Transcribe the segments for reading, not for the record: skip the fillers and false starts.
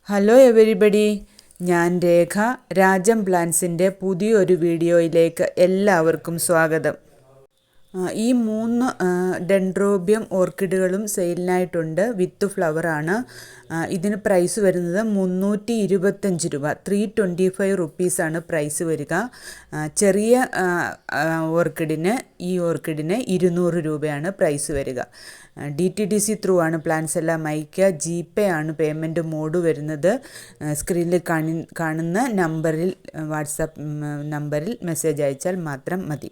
Hello everybody, ഞാൻ രേഖ. രാജം പ്ലാൻസിൻ്റെ പുതിയൊരു വീഡിയോയിലേക്ക് എല്ലാവർക്കും സ്വാഗതം. ഈ 3 ഡെൻഡ്രോബിയം ഓർക്കിഡുകളും സെയിലിനായിട്ടുണ്ട്. വിത്ത് ഫ്ലവറാണ്. ഇതിന് പ്രൈസ് വരുന്നത് 325 രൂപ, 325 റുപ്പീസാണ് പ്രൈസ് വരിക. ചെറിയ ഈ ഓർക്കിഡിന് 200 രൂപയാണ് പ്രൈസ് വരിക. DTDC ത്രൂ ആണ് പ്ലാൻസ് എല്ലാം അയക്കുക. GPay ആണ് പേയ്മെൻറ്റ് മോഡ് വരുന്നത്. സ്ക്രീനിൽ കാണുന്ന നമ്പറിൽ, വാട്സാപ്പ് നമ്പറിൽ മെസ്സേജ് അയച്ചാൽ മാത്രം മതി.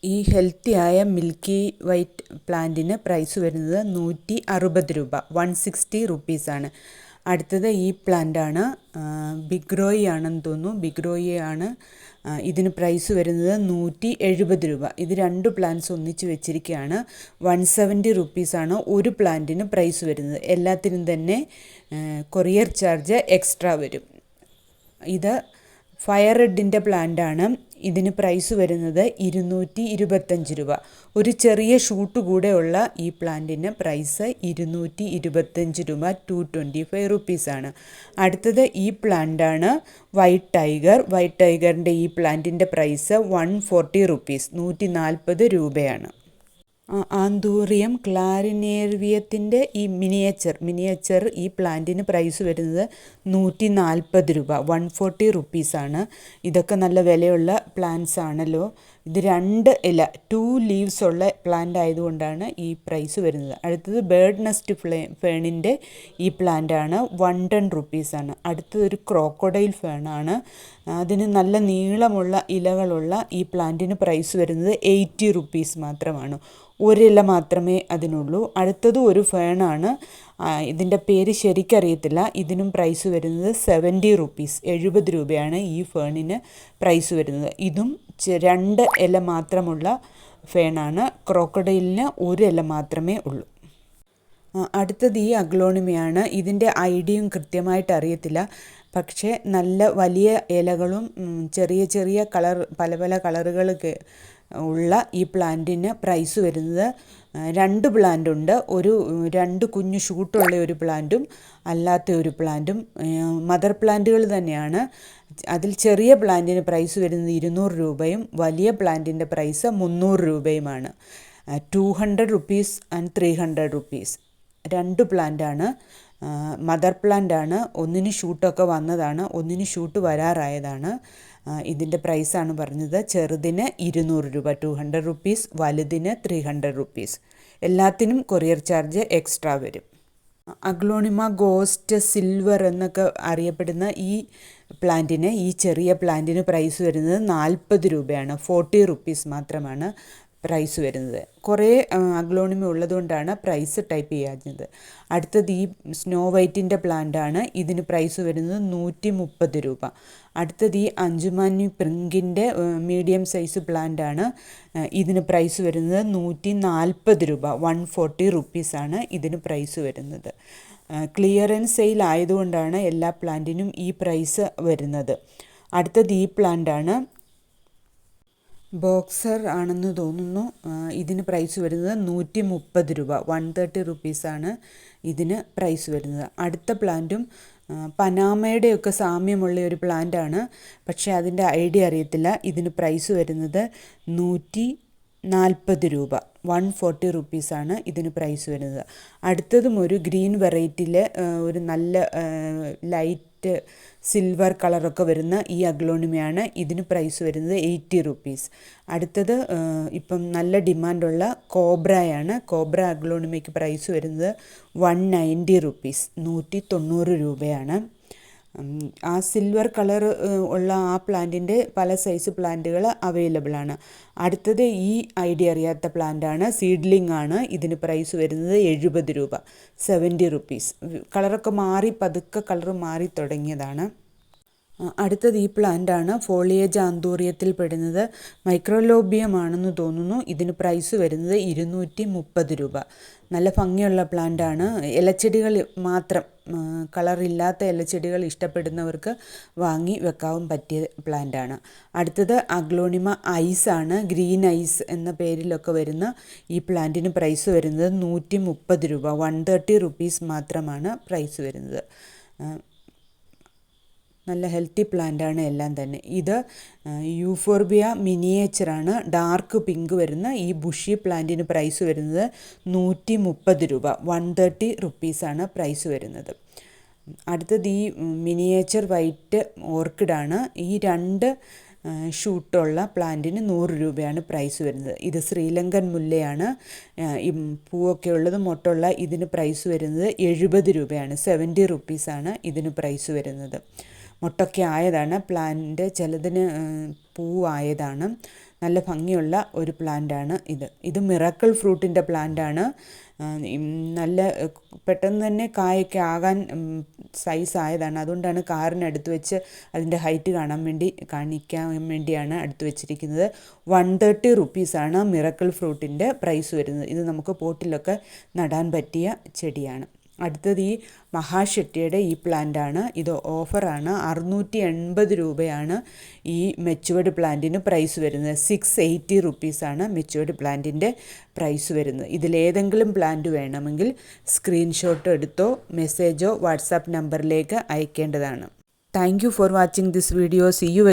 ഈ ഹെൽത്തിയായ മിൽക്കി വൈറ്റ് പ്ലാന്റിന് പ്രൈസ് വരുന്നത് 160 രൂപ, 160 റുപ്പീസാണ്. അടുത്തത് ഈ പ്ലാന്റാണ്. ബിഗ്രോയി ആണെന്ന് തോന്നുന്നു. ബിഗ്രോയി ആണ്. ഇതിന് പ്രൈസ് വരുന്നത് 170 രൂപ. ഇത് 2 പ്ലാന്റ്സ് ഒന്നിച്ച് വെച്ചിരിക്കുകയാണ്. 170 റുപ്പീസാണ് ഒരു പ്ലാന്റിന് പ്രൈസ് വരുന്നത്. എല്ലാത്തിനും തന്നെ കൊറിയർ ചാർജ് എക്സ്ട്രാ വരും. ഇത് ഫയർ റെഡിൻ്റെ പ്ലാന്റാണ്. ഇതിന് പ്രൈസ് വരുന്നത് 225 രൂപ. ഒരു ചെറിയ ഷൂട്ട് കൂടെ ഉള്ള ഈ പ്ലാന്റിന് പ്രൈസ് 225 രൂപ, 225 റുപ്പീസാണ്. അടുത്തത് ഈ പ്ലാന്റാണ്, വൈറ്റ് ടൈഗർ. വൈറ്റ് ടൈഗറിൻ്റെ ഈ പ്ലാന്റിൻ്റെ പ്രൈസ് 140 റുപ്പീസ്, 140 രൂപയാണ്. ആന്തൂറിയം ക്ലാരിനേറിയത്തിൻ്റെ ഈ മിനിയേച്ചർ ഈ പ്ലാന്റിന് പ്രൈസ് വരുന്നത് 140 രൂപ, 140 റുപ്പീസാണ്. ഇതൊക്കെ നല്ല വിലയുള്ള പ്ലാന്റ്സ് ആണല്ലോ. ഇത് 2 ലീവ്സ് ഉള്ള പ്ലാന്റ് ആയതുകൊണ്ടാണ് ഈ പ്രൈസ് വരുന്നത്. അടുത്തത് ബേർഡ് നെസ്റ്റ് ഫേണിൻ്റെ ഈ പ്ലാന്റാണ്. 110 റുപ്പീസാണ്. അടുത്തത് ഒരു ക്രോക്കോഡൈൽ ഫേണാണ്. അതിന് നല്ല നീളമുള്ള ഇലകളുള്ള ഈ പ്ലാന്റിന് പ്രൈസ് വരുന്നത് 80 റുപ്പീസ് മാത്രമാണ്. ഒരില മാത്രമേ അതിനുള്ളൂ. അടുത്തത് ഒരു ഫേണാണ്. ഇതിൻ്റെ പേര് ശരിക്കറിയത്തില്ല. ഇതിനും പ്രൈസ് വരുന്നത് 70 റുപ്പീസ്, 70 രൂപയാണ് ഈ ഫേണിന് പ്രൈസ് വരുന്നത്. ഇതും 2 ഇല മാത്രമുള്ള ഫേണാണ്. ക്രോക്കഡൈലിന് 1 ഇല മാത്രമേ ഉള്ളൂ. അടുത്തത് ഈ അഗ്ലോണിമയാണ്. ഇതിൻ്റെ ഐഡിയും കൃത്യമായിട്ട് അറിയത്തില്ല. പക്ഷേ നല്ല വലിയ ഇലകളും ചെറിയ ചെറിയ പല പല കളറുകളൊക്കെ ഉള്ള ഈ പ്ലാന്റിന് പ്രൈസ് വരുന്നത് 2 പ്ലാന്റ് ഉണ്ട്. 2 കുഞ്ഞു ഷൂട്ടുള്ള ഒരു പ്ലാന്റും അല്ലാത്ത ഒരു പ്ലാന്റും മദർ പ്ലാന്റുകൾ തന്നെയാണ്. അതിൽ ചെറിയ പ്ലാന്റിന് പ്രൈസ് വരുന്നത് 200 രൂപയും വലിയ പ്ലാന്റിൻ്റെ പ്രൈസ് 300 രൂപയുമാണ്. 200 റുപ്പീസ് ആൻഡ് 300 റുപ്പീസ്. 2 പ്ലാന്റാണ്. മദർ പ്ലാന്റാണ്. ഒന്നിന് ഷൂട്ടൊക്കെ വന്നതാണ്, ഒന്നിന് ഷൂട്ട് വരാറായതാണ്. ഇതിൻ്റെ പ്രൈസാണ് പറഞ്ഞത്. ചെറുതിന് 200 രൂപ, 200 റുപ്പീസ്. വലുതിന് 300 റുപ്പീസ്. എല്ലാത്തിനും കൊറിയർ ചാർജ് എക്സ്ട്രാ വരും. അഗ്ലോണിമ ഗോസ്റ്റ് സിൽവർ എന്നൊക്കെ അറിയപ്പെടുന്ന ഈ പ്ലാന്റിന്, ഈ ചെറിയ പ്ലാന്റിന് പ്രൈസ് വരുന്നത് 40 രൂപയാണ്, 40 റുപ്പീസ് മാത്രമാണ് പ്രൈസ് വരുന്നത്. കുറേ അഗ്ലോണിമ ഉള്ളതുകൊണ്ടാണ് പ്രൈസ് ടൈപ്പ് ചെയ്യാഞ്ഞത്. അടുത്തത് ഈ സ്നോ വൈറ്റിൻ്റെ പ്ലാന്റാണ്. ഇതിന് പ്രൈസ് വരുന്നത് 130 രൂപ. അടുത്തത് ഈ അഞ്ചുമാനി പ്രിങ്കിൻ്റെ മീഡിയം സൈസ് പ്ലാന്റാണ്. ഇതിന് പ്രൈസ് വരുന്നത് 140 രൂപ, 140 റുപ്പീസാണ് ഇതിന് പ്രൈസ് വരുന്നത്. ക്ലിയറൻസ് സെയിൽ ആയതുകൊണ്ടാണ് എല്ലാ പ്ലാന്റിനും ഈ പ്രൈസ് വരുന്നത്. അടുത്തത് ഈ പ്ലാന്റാണ്. ബോക്സർ ആണെന്ന് തോന്നുന്നു. ഇതിന് പ്രൈസ് വരുന്നത് 130 രൂപ, 130 റുപ്പീസാണ് ഇതിന് പ്രൈസ് വരുന്നത്. അടുത്ത പ്ലാന്റും പനാമയുടെയൊക്കെ സാമ്യമുള്ള ഒരു പ്ലാന്റാണ്. പക്ഷേ അതിൻ്റെ ഐഡിയ അറിയത്തില്ല. ഇതിന് പ്രൈസ് വരുന്നത് 140 രൂപ, 140 റുപ്പീസാണ് ഇതിന് പ്രൈസ് വരുന്നത്. അടുത്തതും ഒരു ഗ്രീൻ വെറൈറ്റിയിൽ ഒരു നല്ല ലൈറ്റ് സിൽവർ കളറൊക്കെ വരുന്ന ഈ അഗ്ലോണിമയാണ്. ഇതിന് പ്രൈസ് വരുന്നത് 80 റുപ്പീസ്. അടുത്തത് ഇപ്പം നല്ല ഡിമാൻഡുള്ള കോബ്രയാണ്. കോബ്ര അഗ്ലോണിമയ്ക്ക് പ്രൈസ് വരുന്നത് 190 റുപ്പീസ്, 190 രൂപയാണ്. ആ സിൽവർ കളർ ഉള്ള ആ പ്ലാന്റിൻ്റെ പല സൈസ് പ്ലാന്റുകൾ അവൈലബിൾ ആണ്. അടുത്തത് ഈ ഐഡിയ അറിയാത്ത പ്ലാന്റാണ്. സീഡ്ലിംഗ് ആണ്. ഇതിന് പ്രൈസ് വരുന്നത് 70 രൂപ, 70 റുപ്പീസ്. കളറൊക്കെ മാറി, പതുക്കെ കളർ മാറി തുടങ്ങിയതാണ്. അടുത്തത് ഈ പ്ലാന്റാണ്. ഫോളിയേജ് ആന്തൂറിയത്തിൽ പെടുന്നത്. മൈക്രോലോബിയം ആണെന്ന് തോന്നുന്നു. ഇതിന് പ്രൈസ് വരുന്നത് 230 രൂപ. നല്ല ഭംഗിയുള്ള പ്ലാന്റാണ്. ഇലച്ചെടികൾ മാത്രം, കളറില്ലാത്ത ഇലച്ചെടികൾ ഇഷ്ടപ്പെടുന്നവർക്ക് വാങ്ങി വെക്കാവും പറ്റിയ പ്ലാന്റാണ്. അടുത്തത് അഗ്ലോണിമ ഐസ് ആണ്. ഗ്രീൻ ഐസ് എന്ന പേരിലൊക്കെ വരുന്ന ഈ പ്ലാന്റിന് പ്രൈസ് വരുന്നത് 130 രൂപ, 130 റുപ്പീസ് മാത്രമാണ് പ്രൈസ് വരുന്നത്. നല്ല ഹെൽത്തി പ്ലാന്റാണ് എല്ലാം തന്നെ. ഇത് യൂഫോർബിയ മിനിയേച്ചറാണ്, ഡാർക്ക് പിങ്ക് വരുന്ന ഈ ബുഷി പ്ലാന്റിന് പ്രൈസ് വരുന്നത് 130 രൂപ, 130 റുപ്പീസാണ് പ്രൈസ് വരുന്നത്. അടുത്തത് ഈ മിനിയേച്ചർ വൈറ്റ് ഓർക്കിഡാണ്. ഈ 2 ഷൂട്ടുള്ള പ്ലാന്റിന് 100 രൂപയാണ് പ്രൈസ് വരുന്നത്. ഇത് ശ്രീലങ്കൻ മുല്ലയാണ്. ഈ പൂവൊക്കെ ഉള്ളത് മൊട്ടുള്ള ഇതിന് പ്രൈസ് വരുന്നത് 70 രൂപയാണ്, 70 റുപ്പീസാണ് ഇതിന് പ്രൈസ് വരുന്നത്. മൊട്ടൊക്കെ ആയതാണ് പ്ലാന്റ്, ചിലതിന് പൂവായതാണ്. നല്ല ഭംഗിയുള്ള ഒരു പ്ലാന്റാണ് ഇത്. ഇത് മിറാക്കിൾ ഫ്രൂട്ടിൻ്റെ പ്ലാന്റാണ്. നല്ല പെട്ടെന്ന് തന്നെ കായൊക്കെ ആകാൻ സൈസ് ആയതാണ്. അതുകൊണ്ടാണ് കാറിനടുത്ത് വെച്ച് അതിൻ്റെ ഹൈറ്റ് കാണിക്കാൻ വേണ്ടിയാണ് അടുത്ത് വെച്ചിരിക്കുന്നത്. 130 റുപ്പീസാണ് മിറാക്കിൾ ഫ്രൂട്ടിൻ്റെ പ്രൈസ് വരുന്നത്. ഇത് നമുക്ക് പോട്ടിലൊക്കെ നടാൻ പറ്റിയ ചെടിയാണ്. അടുത്തത് ഈ മഹാശക്തിയുടെ ഈ പ്ലാന്റാണ്. ഇത് ഓഫറാണ്, 680 രൂപയാണ് ഈ മെച്ചുവേർഡ് പ്ലാന്റിന് പ്രൈസ് വരുന്നത്. 680 റുപ്പീസാണ് മെച്ചുവേർഡ് പ്ലാന്റിൻ്റെ പ്രൈസ് വരുന്നത്. ഇതിലേതെങ്കിലും പ്ലാന്റ് വേണമെങ്കിൽ സ്ക്രീൻഷോട്ട് എടുത്തോ മെസ്സേജോ വാട്സാപ്പ് നമ്പറിലേക്ക് അയക്കേണ്ടതാണ്. Thank you for watching this video. See U